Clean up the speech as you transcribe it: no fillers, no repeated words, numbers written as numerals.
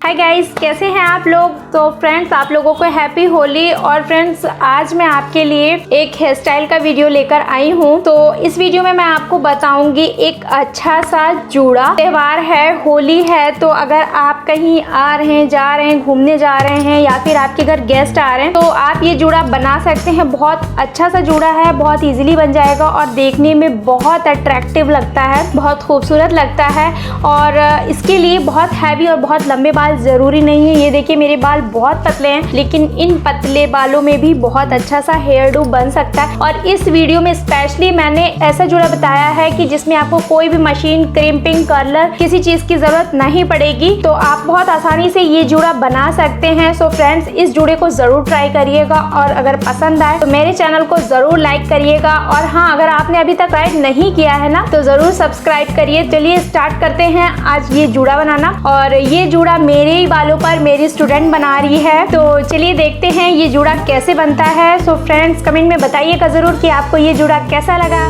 Hi guys, कैसे हैं आप लोग। तो फ्रेंड्स, आप लोगों को हैप्पी होली। और फ्रेंड्स, आज मैं आपके लिए एक हेयर स्टाइल का वीडियो लेकर आई हूँ। तो इस वीडियो में मैं आपको बताऊंगी एक अच्छा सा जूड़ा। त्योहार है, होली है, तो अगर आप कहीं आ रहे हैं, जा रहे हैं, घूमने जा रहे हैं या फिर आपके घर गेस्ट आ रहे हैं तो आप ये जूड़ा बना सकते हैं। बहुत अच्छा सा जूड़ा है, बहुत इजीली बन जाएगा और देखने में बहुत अट्रैक्टिव लगता है, बहुत खूबसूरत लगता है। और इसके लिए बहुत हैवी और बहुत लंबे बाल जरूरी नहीं है। ये देखिए, मेरे बाल बहुत पतले हैं, लेकिन इन पतले बालों में भी बहुत अच्छा सा हेयर डू बन सकता है। और इस वीडियो में स्पेशली मैंने ऐसा जूड़ा बताया है कि जिसमें आपको कोई भी मशीन, क्रिम्पिंग, कर्लर, किसी चीज की जरूरत नहीं पड़ेगी। तो आप बहुत आसानी से ये जूड़ा बना सकते हैं। सो फ्रेंड्स, इस जूड़े को जरूर ट्राई करिएगा और अगर पसंद आए तो मेरे चैनल को जरूर लाइक करिएगा। और हाँ, अगर आपने अभी तक सब्सक्राइब नहीं किया है ना तो जरूर सब्सक्राइब करिए। चलिए स्टार्ट करते हैं आज ये जूड़ा बनाना। और ये जूड़ा मेरे ही बालों पर मेरी स्टूडेंट बना रही है, तो चलिए देखते हैं ये जूड़ा कैसे बनता है। सो फ्रेंड्स, कमेंट में बताइएगा जरूर कि आपको ये जूड़ा कैसा लगा।